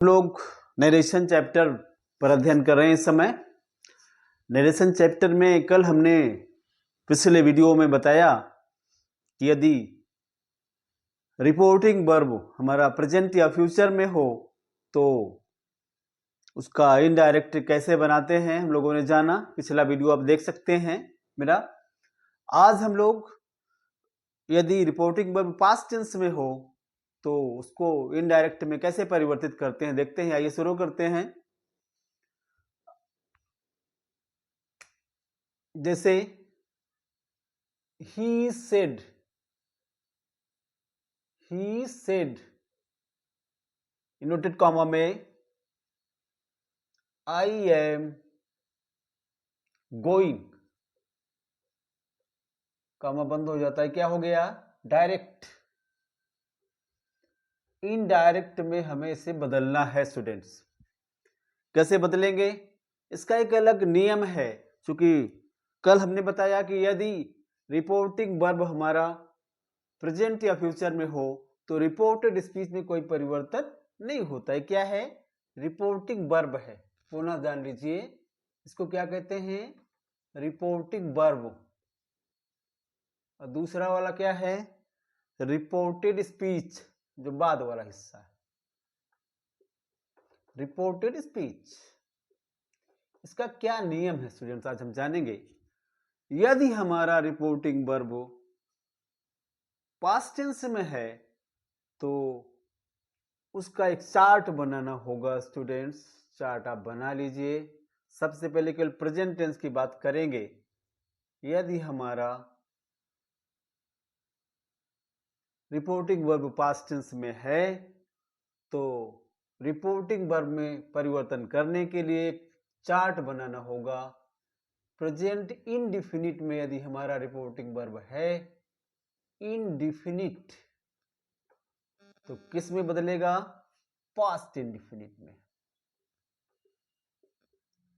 हम लोग narration chapter पर अध्ययन कर रहे हैं इस समय। नरेशन चैप्टर में कल हमने पिछले वीडियो में बताया कि यदि रिपोर्टिंग वर्ब हमारा प्रेजेंट या फ्यूचर में हो तो उसका इनडायरेक्ट कैसे बनाते हैं हम लोगों ने जाना। पिछला वीडियो आप देख सकते हैं मेरा। आज हम लोग यदि रिपोर्टिंग वर्ब पास्ट टेंस में हो तो उसको इनडायरेक्ट में कैसे परिवर्तित करते हैं देखते हैं। आइए शुरू करते हैं। जैसे he said इनवर्टेड कॉमा में I am going, कॉमा बंद हो जाता है, क्या हो गया? डायरेक्ट। इनडायरेक्ट में हमें इसे बदलना है स्टूडेंट्स। कैसे बदलेंगे? इसका एक अलग नियम है। क्योंकि कल हमने बताया कि यदि रिपोर्टिंग वर्ब हमारा प्रेजेंट या फ्यूचर में हो तो रिपोर्टेड स्पीच में कोई परिवर्तन नहीं होता है। क्या है? रिपोर्टिंग वर्ब है। पुनः जान लीजिए, इसको क्या कहते हैं? Reporting verb. और दूसरा वाला क्या है? रिपोर्टेड स्पीच, जो बाद वाला हिस्सा है, रिपोर्टेड स्पीच। इसका क्या नियम है स्टूडेंट्स, आज हम जानेंगे। यदि हमारा रिपोर्टिंग वर्ब पास्ट टेंस में है तो उसका एक चार्ट बनाना होगा स्टूडेंट्स। चार्ट आप बना लीजिए। सबसे पहले केवल प्रेजेंट टेंस की बात करेंगे। यदि हमारा रिपोर्टिंग वर्ब पास्ट टेंस में है तो रिपोर्टिंग वर्ब में परिवर्तन करने के लिए चार्ट बनाना होगा। प्रेजेंट इनडिफिनिट में यदि हमारा रिपोर्टिंग वर्ब है इनडिफिनिट तो किस में बदलेगा? पास्ट इंडिफिनिट में।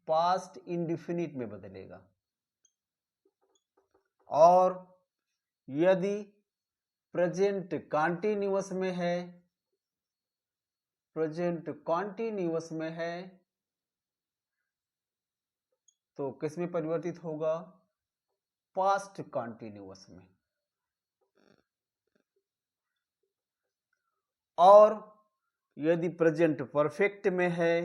पास्ट इंडिफिनिट में बदलेगा। और यदि प्रेजेंट कॉन्टिन्यूअस में है, प्रेजेंट कॉन्टिन्यूअस में है तो किस में परिवर्तित होगा? पास्ट कॉन्टिन्यूअस में। और यदि प्रेजेंट परफेक्ट में है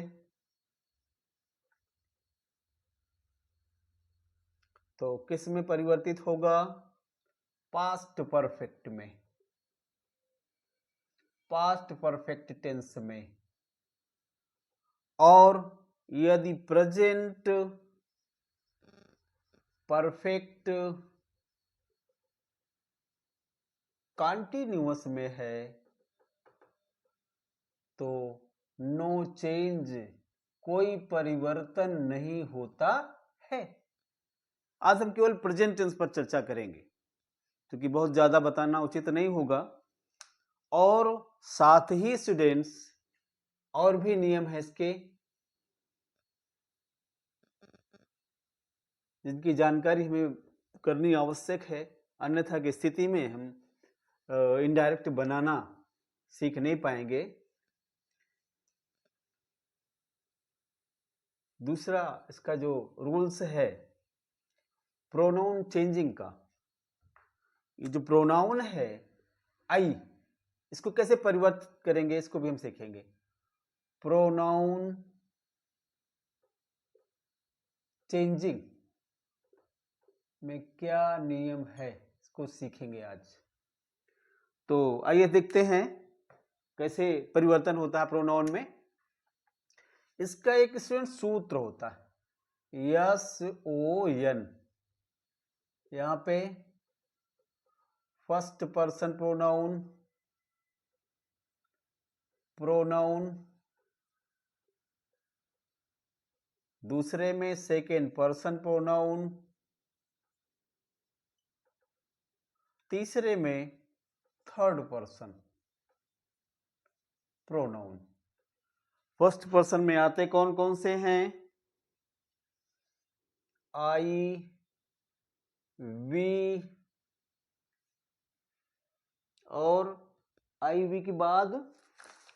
तो किस में परिवर्तित होगा? पास्ट परफेक्ट में। पास्ट परफेक्ट टेंस में। और यदि प्रेजेंट परफेक्ट कॉन्टिन्यूअस में है तो नो चेंज, कोई परिवर्तन नहीं होता है। आज हम केवल प्रेजेंट टेंस पर चर्चा करेंगे क्योंकि बहुत ज्यादा बताना उचित नहीं होगा। और साथ ही स्टूडेंट्स और भी नियम है इसके जिनकी जानकारी हमें करनी आवश्यक है। अन्यथा की स्थिति में हम इनडायरेक्ट बनाना सीख नहीं पाएंगे। दूसरा इसका जो रूल्स है प्रोनाउन चेंजिंग का, ये जो प्रोनाउन है आई, इसको कैसे परिवर्तित करेंगे इसको भी हम सीखेंगे। प्रोनाउन चेंजिंग में क्या नियम है इसको सीखेंगे आज। तो आइए देखते हैं कैसे परिवर्तन होता है प्रोनाउन में। इसका एक स्टूडेंट सूत्र होता है SON। यहां पे फर्स्ट पर्सन प्रोनाउन, प्रोनाउन दूसरे में सेकेंड पर्सन प्रोनाउन, तीसरे में third person pronoun. First person में आते कौन कौन से हैं? आई, वी, और आई वी के बाद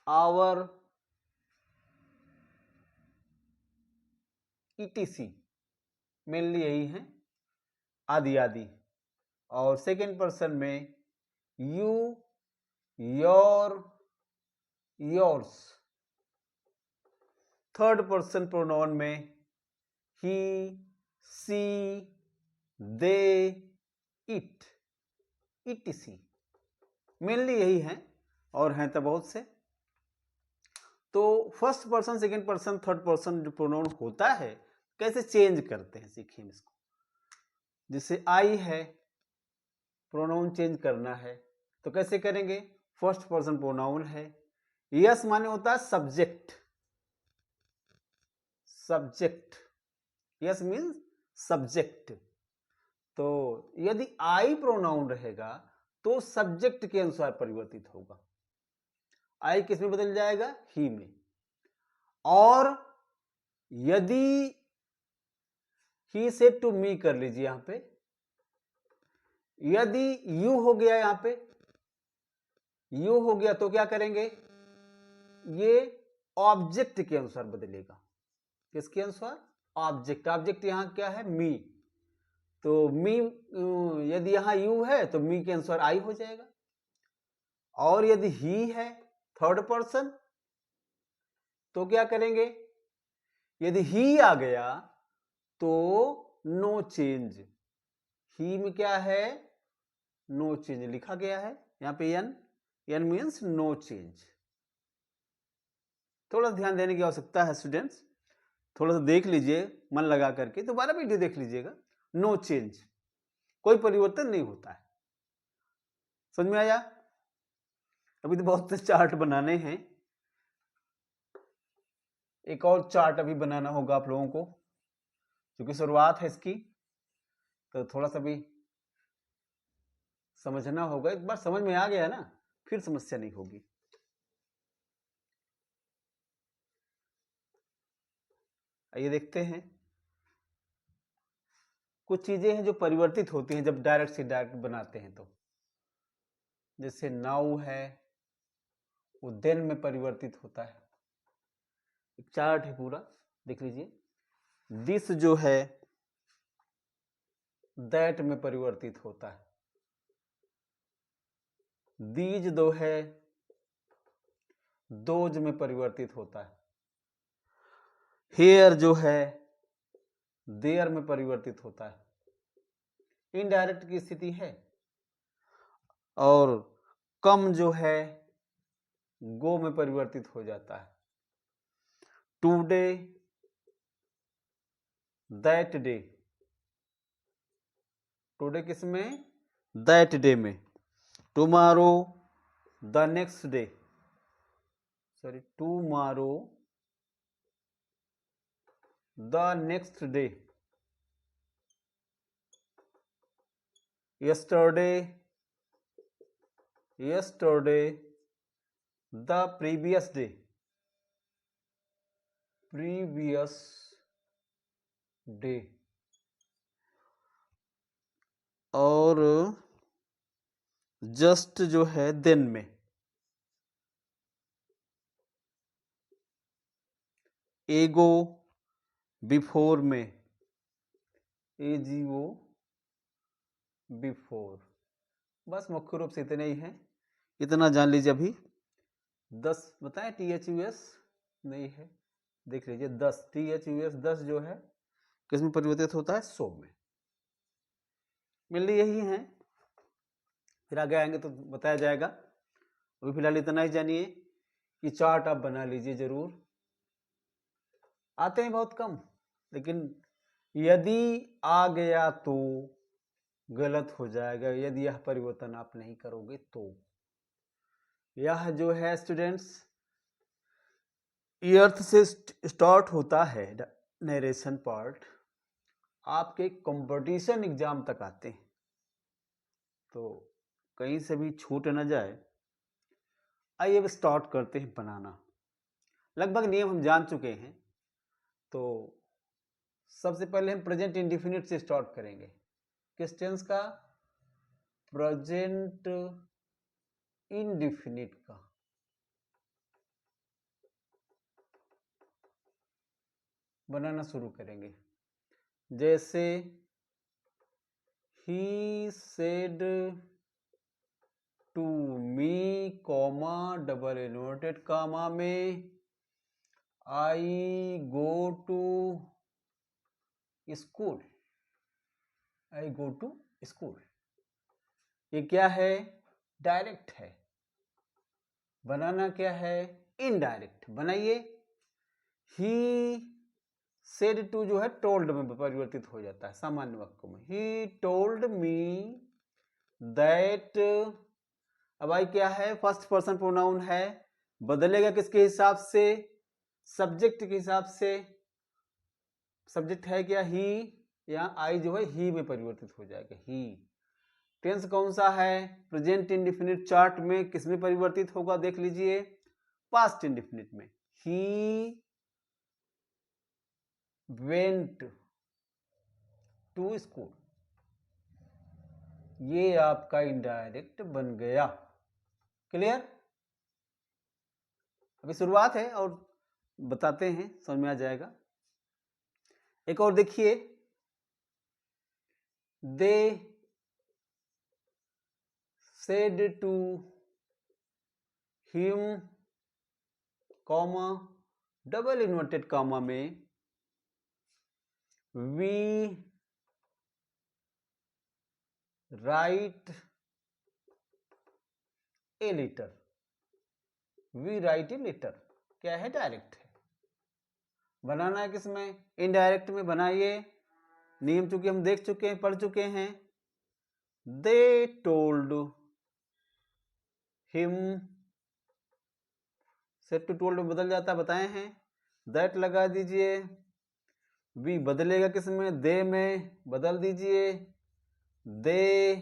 आवर, ETC, मेनली यही है, आदि आदि। और सेकेंड पर्सन में you, your, yours. Third person pronoun में ही, सी, दे, इट, ETC, मेनली यही है, और हैं तो बहुत से। तो first person, second person, third person जो प्रोनाउन होता है कैसे चेंज करते हैं सीखिए इसको। जैसे आई है, प्रोनाउन चेंज करना है तो कैसे करेंगे? फर्स्ट पर्सन प्रोनाउन है, यस माने होता है subject, subject, yes means subject. तो यदि आई प्रोनाउन रहेगा तो सब्जेक्ट के अनुसार परिवर्तित होगा। आई किस में बदल जाएगा? ही में। और यदि ही से टू मी कर लीजिए यहां पे, यदि यू हो गया, यहां पे यू हो गया तो क्या करेंगे? ये ऑब्जेक्ट के अनुसार बदलेगा। किसके अनुसार? ऑब्जेक्ट। ऑब्जेक्ट यहां क्या है? मी। तो मी, यदि यहां यू है तो मी के अनुसार आई हो जाएगा। और यदि ही है थर्ड पर्सन तो क्या करेंगे? यदि ही आ गया तो नो चेंज। ही में क्या है? नो चेंज लिखा गया है यहां पे, N, N means no change. थोड़ा ध्यान देने की आवश्यकता है स्टूडेंट्स, थोड़ा सा देख लीजिए मन लगा करके, दोबारा वीडियो देख लीजिएगा। नो चेंज, कोई परिवर्तन नहीं होता है। समझ में आया? अभी तो बहुत से चार्ट बनाने हैं, एक और चार्ट अभी बनाना होगा आप लोगों को, क्योंकि शुरुआत है इसकी, तो थोड़ा सा भी समझना होगा। एक बार समझ में आ गया ना फिर समस्या नहीं होगी। आइए देखते हैं, कुछ चीजें हैं जो परिवर्तित होती हैं जब डायरेक्ट से डायरेक्ट बनाते हैं तो। जैसे नाउ है, वो देन में परिवर्तित होता है। एक चार्ट है पूरा, देख लीजिए। दिस जो है दैट में परिवर्तित होता है। दीज दो है दोज में परिवर्तित होता है। हेयर जो है देयर में परिवर्तित होता है। इनडायरेक्ट की स्थिति है। और कम जो है गो में परिवर्तित हो जाता है। टुडे, दैट डे, टुडे किस में? दैट डे में। Tomorrow, the next day, sorry tomorrow, the next day. Yesterday, yesterday, the previous day, previous day. और जस्ट जो है देन में। एगो बिफोर में, एजीओ बिफोर। बस मुख्य रूप से इतने ही हैं, इतना जान लीजिए। अभी 10 बताएं, THUS नहीं है, देख लीजिए 10, THUS 10 जो है किस में परिवर्तित होता है? सो में। मेनली यही है, फिर आगे आएंगे तो बताया जाएगा। अभी फिलहाल इतना ही जानिए कि चार्ट आप बना लीजिए जरूर। आते हैं बहुत कम, लेकिन यदि आ गया तो गलत हो जाएगा यदि यह परिवर्तन आप नहीं करोगे तो। यह जो है स्टूडेंट्स अर्थ से स्टार्ट होता है नरेशन पार्ट, आपके कंपटीशन एग्जाम तक आते हैं, तो कहीं से भी छूट न जाए। आइए अब स्टार्ट करते हैं बनाना। लगभग नियम हम जान चुके हैं, तो सबसे पहले हम प्रेजेंट इंडिफिनिट से स्टार्ट करेंगे। किस टेंस का? प्रेजेंट इंडिफिनिट का। बनाना शुरू करेंगे। जैसे he said to me, comma double inverted comma में I go to school, I go to school। ये क्या है? डायरेक्ट है। बनाना क्या है? इनडायरेक्ट। बनाइए। ही सेड टू जो है टोल्ड में परिवर्तित हो जाता है सामान्य वाक्यों में। ही टोल्ड मी दैट, अब आई क्या है? फर्स्ट पर्सन प्रोनाउन है, बदलेगा किसके हिसाब से? सब्जेक्ट के हिसाब से। सब्जेक्ट है क्या? ही। यहाँ आई जो है ही में परिवर्तित हो जाएगा, ही। टेंस कौन सा है? प्रेजेंट इंडेफिनिट चार्ट में किस में परिवर्तित होगा? देख लीजिए, पास्ट इंडेफिनिट में। ही वेंट टू स्कूल, ये आपका इनडायरेक्ट बन गया। क्लियर? अभी शुरुआत है और बताते हैं, समझ में आ जाएगा। एक और देखिए, दे said to him, comma double inverted comma में we write a letter, we write a letter। क्या है? डायरेक्ट है। बनाना है किसमें? इनडायरेक्ट में। बनाइए। नियम चूंकि हम देख चुके हैं, पढ़ चुके हैं। They told him, said to told में बदल जाता है, बताए हैं। दैट लगा दीजिए। वी बदलेगा किसमें? दे में। बदल दीजिए। दे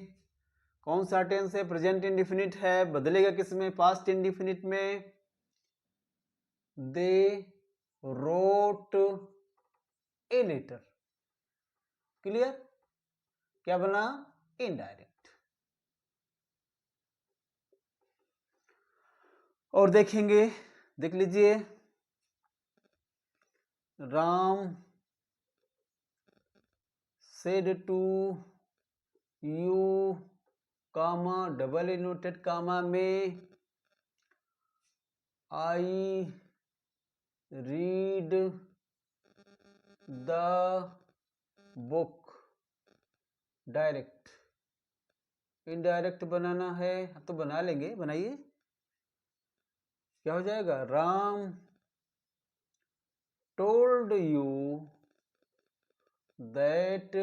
कौन सा टेंस है? प्रेजेंट इंडेफिनिट है, बदलेगा किसमें? पास्ट इंडेफिनिट में। They wrote a letter. Clear? क्या बना? इनडायरेक्ट। और देखेंगे, देख लीजिए, Ram said to you, comma double inverted comma में I read the book। Direct. Indirect बनाना है, अब तो बना लेंगे। बनाइए। क्या हो जाएगा? Ram told you that,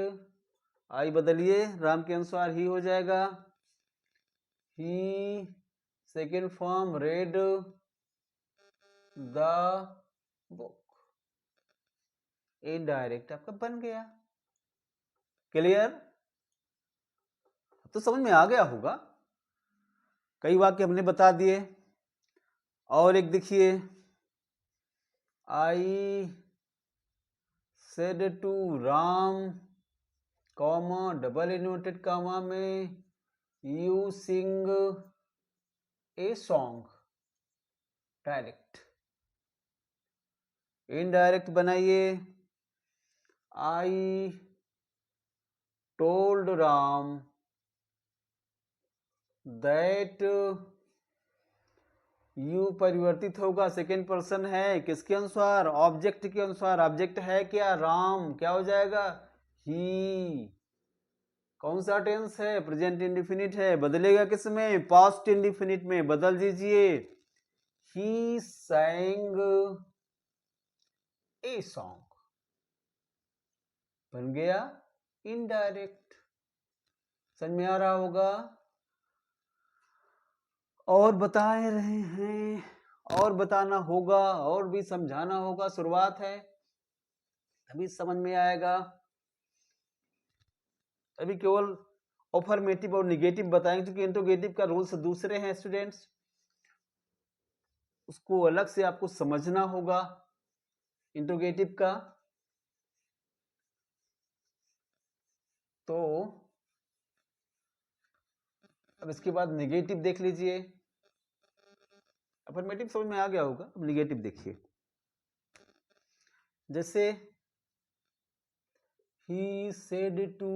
I बदलिए, राम के अनुसार ही हो जाएगा। He second form read the book. Indirect आपका बन गया। क्लियर? तो समझ में आ गया होगा। कई वाक्य हमने बता दिए। और एक देखिए, I said to Ram, comma double inverted comma में you sing a song. Direct. Indirect बनाइए। I told Ram that, you परिवर्तित होगा, सेकेंड पर्सन है, किसके अनुसार? ऑब्जेक्ट के अनुसार। ऑब्जेक्ट है क्या? राम। क्या हो जाएगा? ही। कौन सा टेंस है? प्रेजेंट इंडेफिनिट है, बदलेगा किसमें? पास्ट इंडेफिनिट में। बदल दीजिए। ही sang ए सॉन्ग। बन गया इनडायरेक्ट। समझ में आ रहा होगा। और बता रहे हैं, और बताना होगा, और भी समझाना होगा। शुरुआत है, अभी समझ में आएगा। अभी केवल ऑफर्मेटिव और निगेटिव बताएंगे, क्योंकि इंट्रोगेटिव का रूल्स दूसरे हैं स्टूडेंट्स, उसको अलग से आपको समझना होगा इंट्रोगेटिव का। तो अब इसके बाद निगेटिव देख लीजिए। अफर्मेटिव समझ में आ गया होगा, अब निगेटिव देखिए। जैसे he said to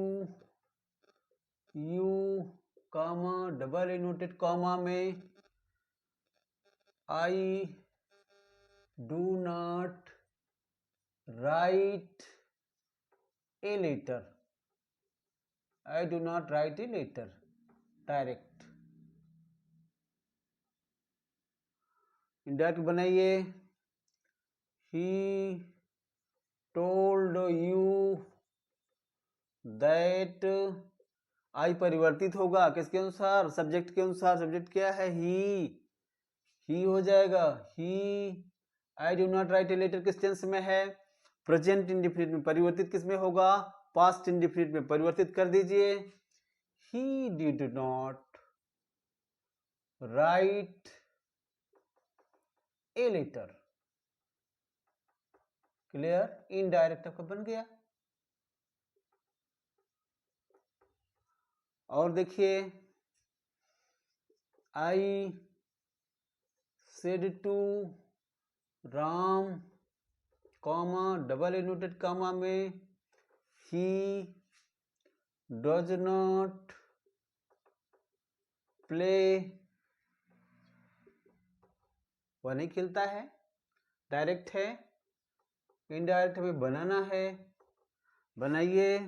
you comma double inverted comma में I do not write a letter, I do not write a letter, direct. Indirect बनाइए, he told you that, I परिवर्तित होगा किसके अनुसार, सब्जेक्ट के अनुसार। सब्जेक्ट क्या है, ही हो जाएगा he. I do not write a letter किस टेंस में है, प्रेजेंट इंडेफिनिट में। परिवर्तित किस में होगा, पास्ट इंडेफिनिट में। परिवर्तित कर दीजिए, he did not write a letter. Clear, indirect आपका बन गया। और देखिए, I said to Ram comma double inverted comma में ही डज नॉट प्ले, वह नहीं खेलता है, डायरेक्ट है। इनडायरेक्ट हमें बनाना है, बनाइए,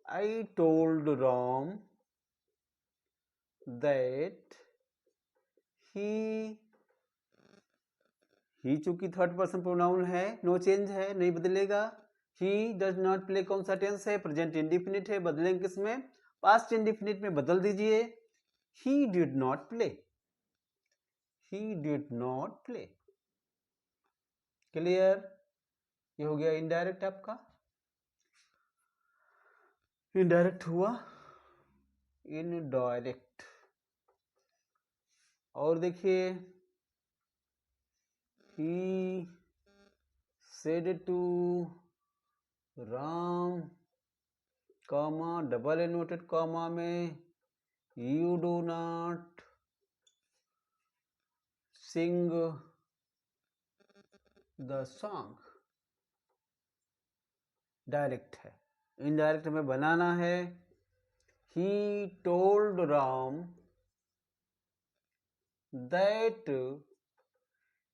I told Ram that he चूंकि थर्ड पर्सन प्रोनाउन है, नो चेंज है, नहीं बदलेगा। ही डज नॉट प्ले कौन सा टेंस है, प्रेजेंट इंडिफिनिट है, बदलेंगे किसमें, पास्ट इंडिफिनिट में बदल दीजिए, he did not play, he did not play. Clear, ये हो गया इनडायरेक्ट आपका। इनडायरेक्ट हुआ, इनडायरेक्ट। और देखिए, he said to Ram comma double inverted comma में you do not sing the song, direct है। इनडायरेक्ट हमें बनाना है, he told Ram that,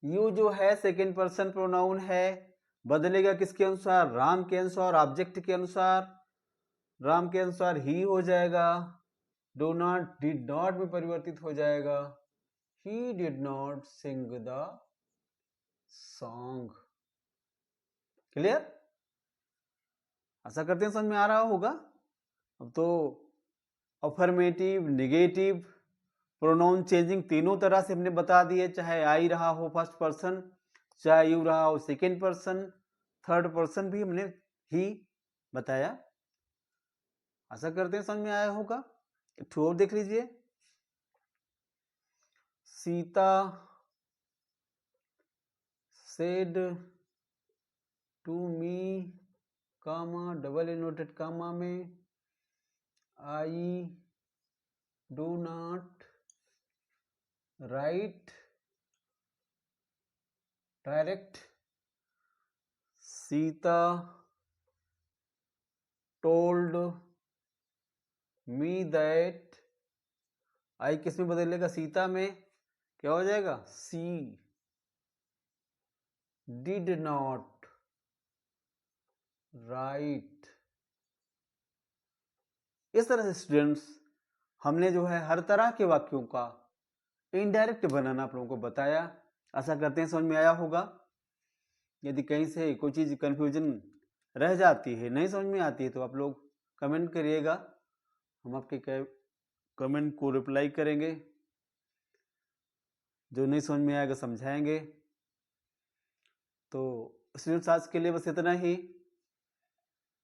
you जो है सेकेंड पर्सन प्रोनाउन है, बदलेगा किसके अनुसार, राम के अनुसार, ऑब्जेक्ट के अनुसार। राम के अनुसार ही हो जाएगा, डू नॉट डिड नॉट में परिवर्तित हो जाएगा, he did not sing the song. Clear, आशा करते हैं समझ में आ रहा होगा। अब तो अफर्मेटिव, निगेटिव, प्रोनाउन चेंजिंग तीनों तरह से हमने बता दिए, चाहे आई रहा हो फर्स्ट पर्सन, चाहे यू रहा हो सेकेंड पर्सन, थर्ड पर्सन भी हमने ही बताया। आशा करते हैं समझ में आया होगा। एक और देख लीजिए, Sita said to me comma double inverted comma में I do not write direct, Sita told me that, I किस में बदलेगा, सीता में, क्या हो जाएगा, सी डिड नॉट राइट। इस तरह से स्टूडेंट्स हमने जो है हर तरह के वाक्यों का इनडायरेक्ट बनाना आप लोगों को बताया। आशा करते हैं समझ में आया होगा। यदि कहीं से कोई चीज़ कंफ्यूजन रह जाती है, नहीं समझ में आती है, तो आप लोग कमेंट करिएगा, हम आपके कमेंट को रिप्लाई करेंगे। जो नहीं समझ में आएगा समझाएंगे। तो स्टूडेंट्स आज के लिए बस इतना ही।